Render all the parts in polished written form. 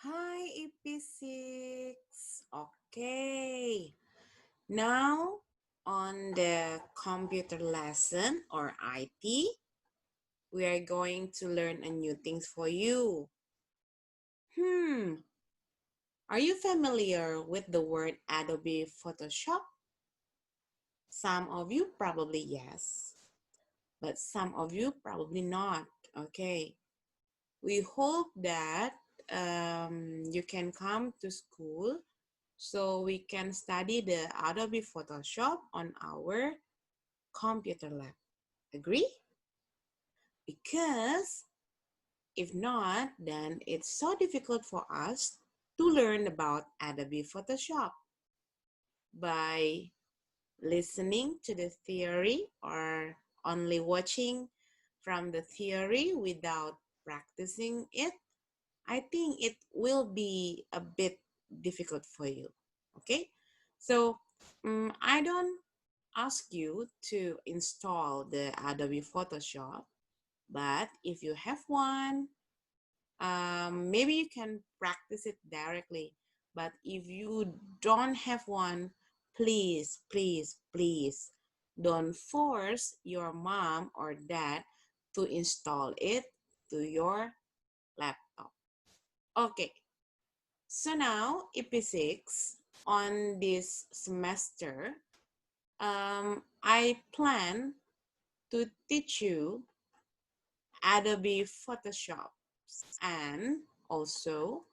Hi, EP6. Okay. Now, on the computer lesson or IT, we are going to learn a new things for you. Hmm, are you familiar with the word Adobe Photoshop? Some of you probably yes, but some of you probably not. Okay. We hope that you can come to school so we can study the Adobe Photoshop on our computer lab. Agree? Because if not, then it's so difficult for us to learn about Adobe Photoshop by listening to the theory or only watching from the theory without practicing it. I think it will be a bit difficult for you. Okay, so I don't ask you to install the Adobe Photoshop, but if you have one, maybe you can practice it directly. But if you don't have one, please, please, please don't force your mom or dad to install it to your laptop. Okay, so now EP6 on this semester, I plan to teach you Adobe Photoshop and also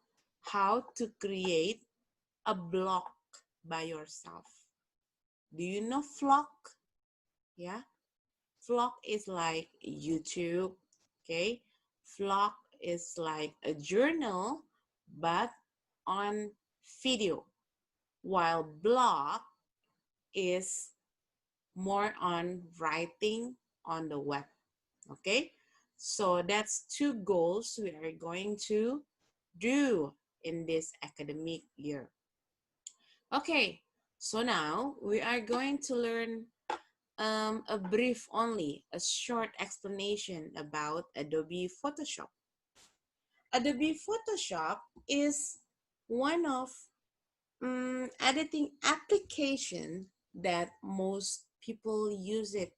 how to create a blog by yourself. Do you know vlog? Yeah, vlog is like YouTube. Okay, vlog is like a journal but on video, while blog is more on writing on the web. Okay, so that's two goals we are going to do in this academic year. Okay, so now we are going to learn a brief only, a short explanation about Adobe Photoshop. Adobe Photoshop is one of editing application that most people use it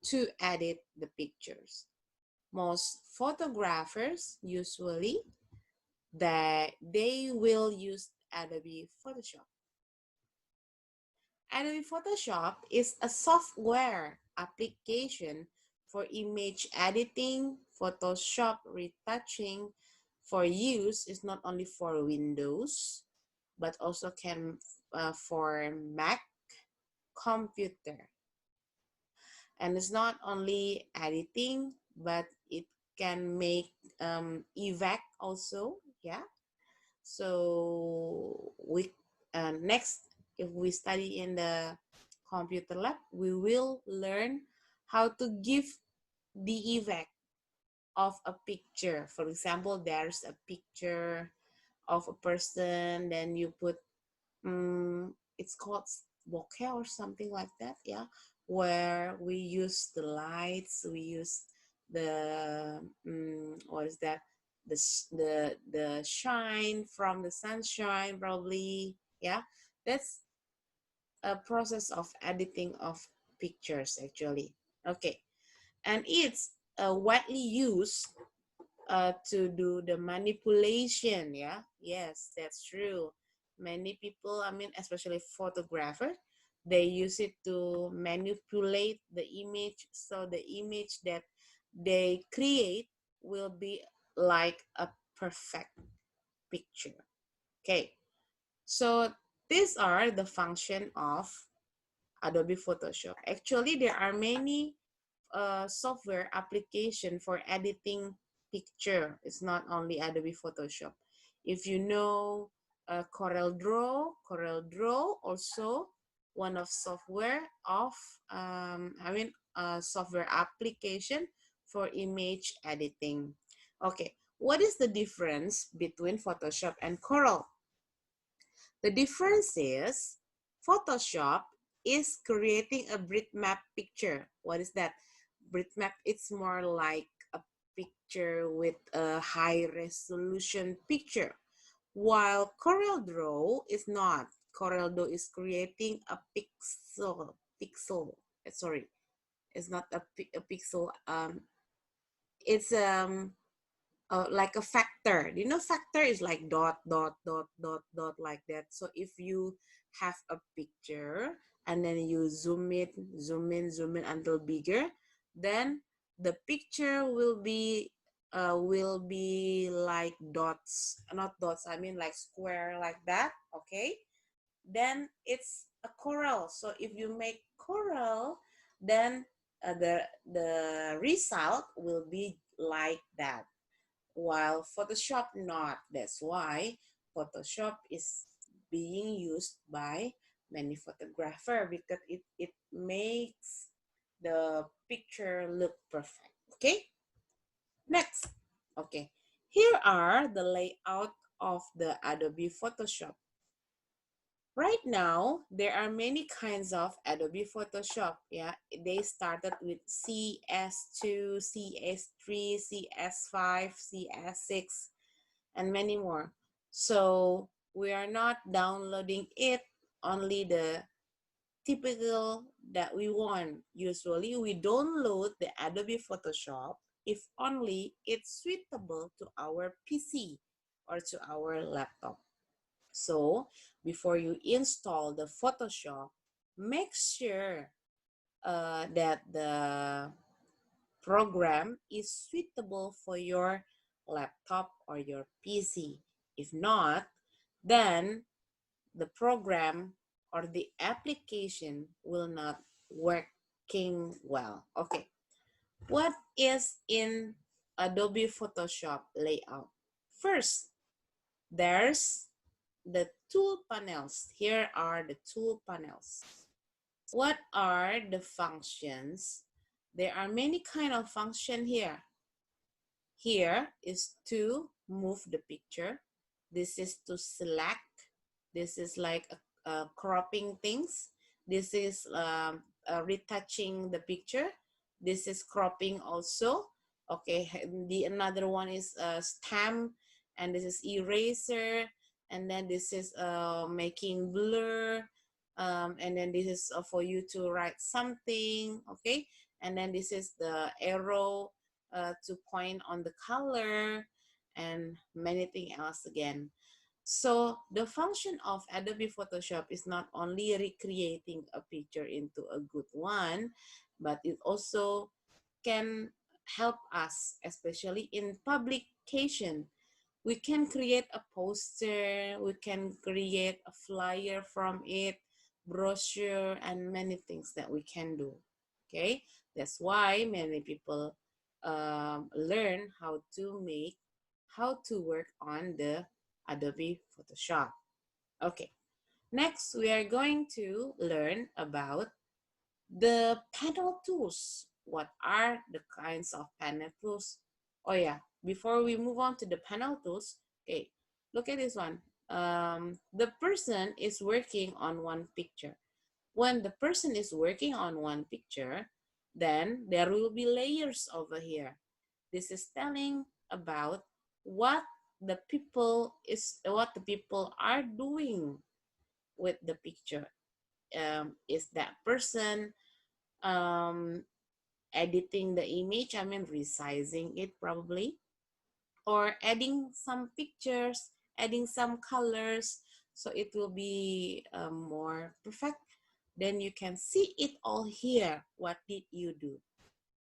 to edit the pictures. Most photographers usually that they will use Adobe Photoshop. Adobe Photoshop is a software application for image editing. Photoshop retouching for use is not only for Windows, but also can for Mac computer. And it's not only editing, but it can make evac also. Yeah. So we next, if we study in the computer lab, we will learn how to give the evac of a picture. For example, there's a picture of a person, then you put it's called bokeh or something like that, yeah, where we use the lights, we use the what is that, the shine from the sunshine probably, yeah. That's a process of editing of pictures actually. Okay, and it's widely used to do the manipulation. Yeah, yes, that's true. Many people, I mean, especially photographers, they use it to manipulate the image, so the image that they create will be like a perfect picture. Okay, so these are the function of Adobe Photoshop. Actually, there are many software application for editing picture. It's not only Adobe Photoshop. If you know Corel Draw also one of software of software application for image editing. Okay, what is the difference between Photoshop and Corel? The difference is Photoshop is creating a bitmap picture. What is that? Bitmap, it's more like a picture with a high resolution picture, while CorelDRAW is not. CorelDRAW is creating a pixel. Sorry, it's not a pixel. It's like a factor. You know, factor is like dot, dot, dot, dot, dot, like that. So if you have a picture and then you zoom it, zoom in, zoom in until bigger, then the picture will be like dots, not dots. I mean like square like that. Okay, then it's a coral. So if you make coral, then the result will be like that, while Photoshop not. That's why Photoshop is being used by many photographers, because it makes the picture look perfect. Okay, next. Okay, here are the layout of the Adobe Photoshop. Right now, there are many kinds of Adobe Photoshop. Yeah, they started with CS2, CS3, CS5, CS6, and many more. So we are not downloading it, only the typical that we want. Usually we download the Adobe Photoshop if only it's suitable to our PC or to our laptop. So before you install the Photoshop, make sure that the program is suitable for your laptop or your PC. If not, then the program or the application will not working well. Okay, what is in Adobe Photoshop layout? First, there's the tool panels. Here are the tool panels. What are the functions? There are many kind of function here. Here is to move the picture. This is to select. This is like cropping things. This is retouching the picture. This is cropping also. Okay, the another one is stamp, and this is eraser, and then this is making blur, and then this is for you to write something. Okay, and then this is the arrow to point on the color, and many things else again. So the function of Adobe Photoshop is not only recreating a picture into a good one, but it also can help us, especially in publication. We can create a poster, we can create a flyer from it, brochure, and many things that we can do. Okay, that's why many people learn how to work on the Adobe Photoshop. Okay, next we are going to learn about the panel tools. What are the kinds of panel tools? Oh yeah, before we move on to the panel tools, okay, look at this one. The person is working on one picture. When the person is working on one picture, then there will be layers over here. This is telling about what what the people are doing with the picture. Is that person um, editing the image, I mean resizing it probably, or adding some pictures, adding some colors, so it will be more perfect. Then you can see it all here. What did you do?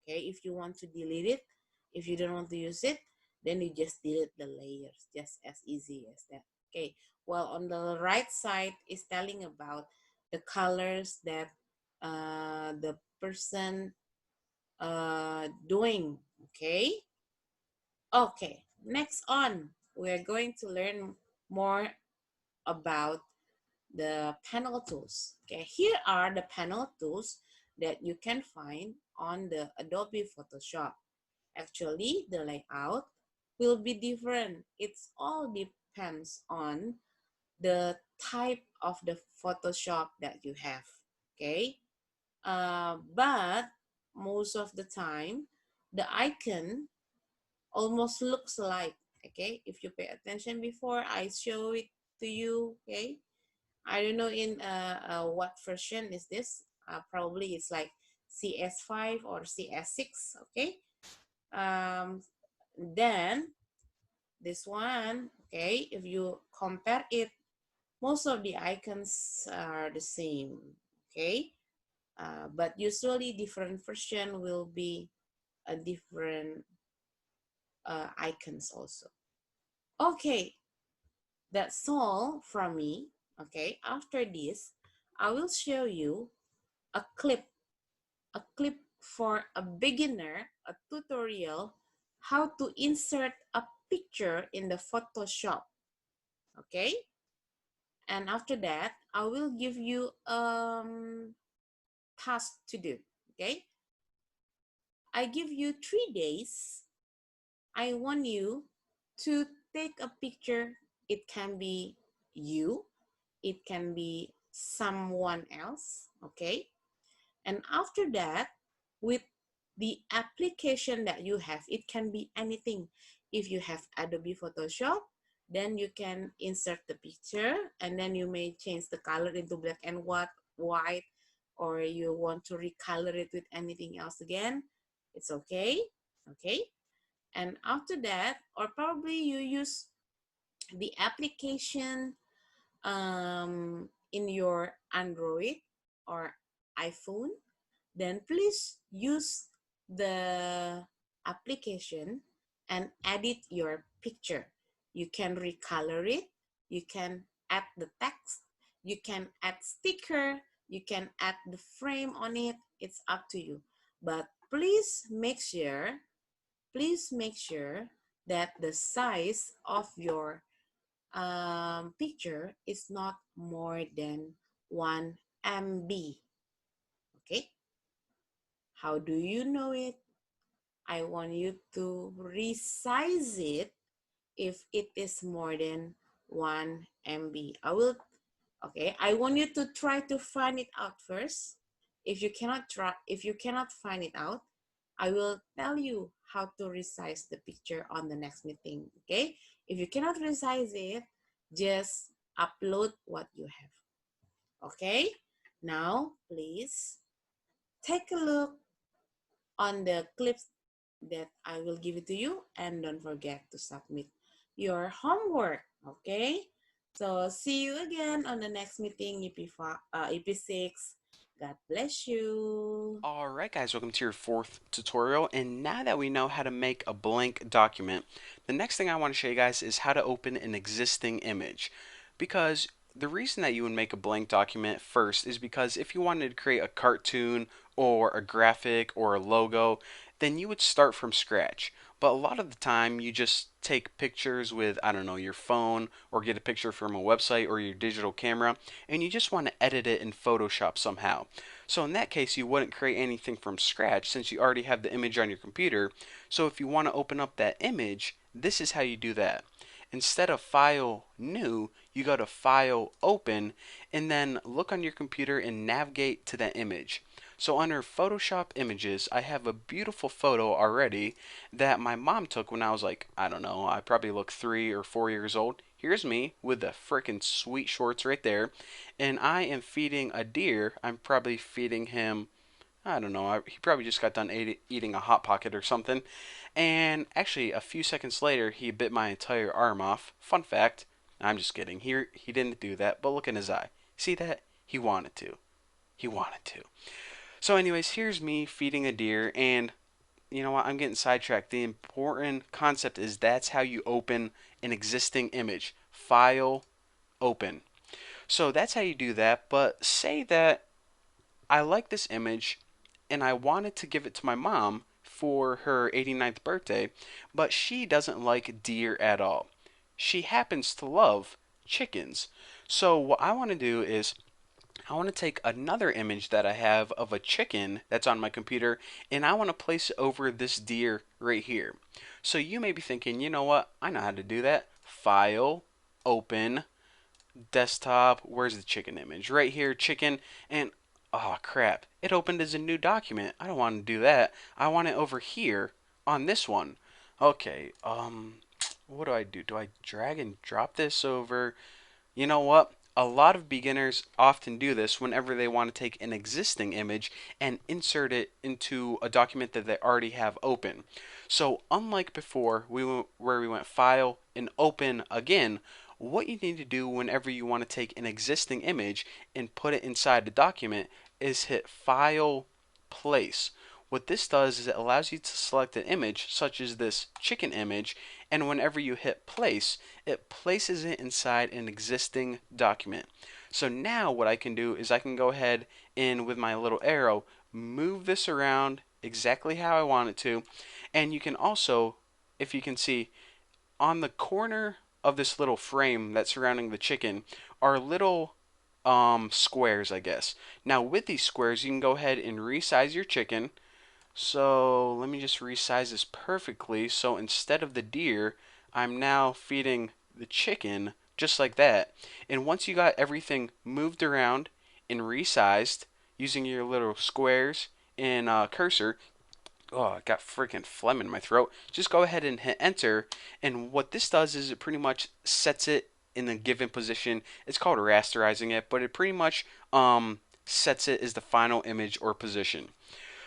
Okay, if you want to delete it, if you don't want to use it, then you just delete the layers, just as easy as that. Okay, well, on the right side is telling about the colors that the person doing. Okay, okay, next on we're going to learn more about the panel tools. Okay, here are the panel tools that you can find on the Adobe Photoshop. Actually, the layout will be different. It's all depends on the type of the Photoshop that you have. Okay, but most of the time, the icon almost looks alike. Okay, if you pay attention before, I show it to you. Okay, I don't know in what version is this. Probably it's like CS5 or CS6. Okay, then this one, okay, if you compare it, most of the icons are the same. Okay, but usually different version will be a different icons also. Okay, that's all from me. Okay, after this, I will show you a clip, for a beginner, a tutorial, how to insert a picture in the Photoshop. Okay, and after that, I will give you task to do. Okay, I give you 3 days. I want you to take a picture. It can be you, it can be someone else. Okay, and after that, with the application that you have, it can be anything. If you have Adobe Photoshop, then you can insert the picture, and then you may change the color into black and white, or you want to recolor it with anything else again, it's okay. Okay, and after that, or probably you use the application in your Android or iPhone, then please use the application and edit your picture. You can recolor it, you can add the text, you can add sticker, you can add the frame on it. It's up to you. But please make sure that the size of your picture is not more than 1 MB. Okay, how do you know it? I want you to resize it if it is more than 1 MB. I want you to try to find it out first. If you cannot find it out, I will tell you how to resize the picture on the next meeting. Okay, if you cannot resize it, just upload what you have. Okay, now please take a look on the clips that I will give it to you, and don't forget to submit your homework. Okay, so see you again on the next meeting, EP6. God bless you. Alright guys, welcome to your fourth tutorial, and now that we know how to make a blank document, the next thing I want to show you guys is how to open an existing image. Because the reason that you would make a blank document first is because if you wanted to create a cartoon or a graphic or a logo, then you would start from scratch. But a lot of the time you just take pictures with, I don't know, your phone or get a picture from a website or your digital camera, and you just want to edit it in Photoshop somehow. So in that case, you wouldn't create anything from scratch since you already have the image on your computer. So if you want to open up that image, this is how you do that. Instead of File, New, you go to File, Open, and then look on your computer and navigate to that image. So under Photoshop Images, I have a beautiful photo already that my mom took when I was like, I don't know, I probably look 3 or 4 years old. Here's me with the frickin' sweet shorts right there, and I am feeding a deer. I'm probably feeding him, I don't know, he probably just got done eating a Hot Pocket or something. And actually, a few seconds later, he bit my entire arm off. Fun fact, I'm just kidding. He didn't do that, but look in his eye. See that? He wanted to. He wanted to. So, anyways, here's me feeding a deer, and you know what? I'm getting sidetracked. The important concept is that's how you open an existing image. File, open. So that's how you do that. But say that I like this image and I wanted to give it to my mom for her 89th birthday, but she doesn't like deer at all. She happens to love chickens. So what I want to do is I want to take another image that I have of a chicken that's on my computer and I want to place it over this deer right here. So you may be thinking, you know what? I know how to do that. File, open, desktop, where's the chicken image? Right here, chicken, and oh crap, it opened as a new document. I don't want to do that. I want it over here on this one. Okay, what do I do? Do I drag and drop this over? You know what? A lot of beginners often do this whenever they want to take an existing image and insert it into a document that they already have open. So, unlike before, where we went File and Open again, what you need to do whenever you want to take an existing image and put it inside the document is hit File, Place. What this does is it allows you to select an image, such as this chicken image, and whenever you hit place, it places it inside an existing document. So now what I can do is I can go ahead and with my little arrow move this around exactly how I want it to. And you can also, if you can see, on the corner of this little frame that's surrounding the chicken are little squares, I guess. Now with these squares, you can go ahead and resize your chicken. So let me just resize this perfectly. So instead of the deer, I'm now feeding the chicken just like that. And once you got everything moved around and resized using your little squares and cursor, oh, I got freaking phlegm in my throat. Just go ahead and hit enter. And what this does is it pretty much sets it in a given position. It's called rasterizing it, but it pretty much sets it as the final image or position.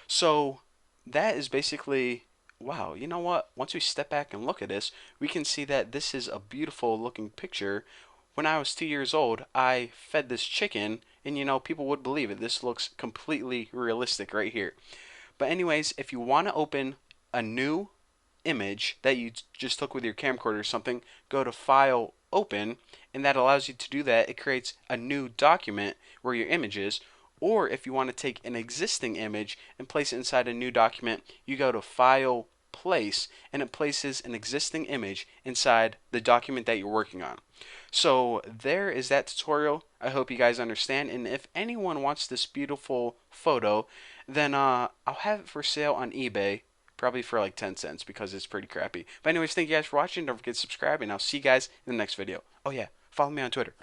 So that is basically, wow, you know what? Once we step back and look at this, we can see that this is a beautiful looking picture. When I was 2 years old, I fed this chicken, and people would believe it. This looks completely realistic right here. But, anyways, if you want to open a new image that you just took with your camcorder or something, go to File, Open, and that allows you to do that. It creates a new document where your image is. Or if you want to take an existing image and place it inside a new document, you go to File, Place, and it places an existing image inside the document that you're working on. So there is that tutorial. I hope you guys understand. And if anyone wants this beautiful photo, then I'll have it for sale on eBay. Probably for like 10 cents because it's pretty crappy. But anyways, thank you guys for watching. Don't forget to subscribe, and I'll see you guys in the next video. Oh yeah, follow me on Twitter.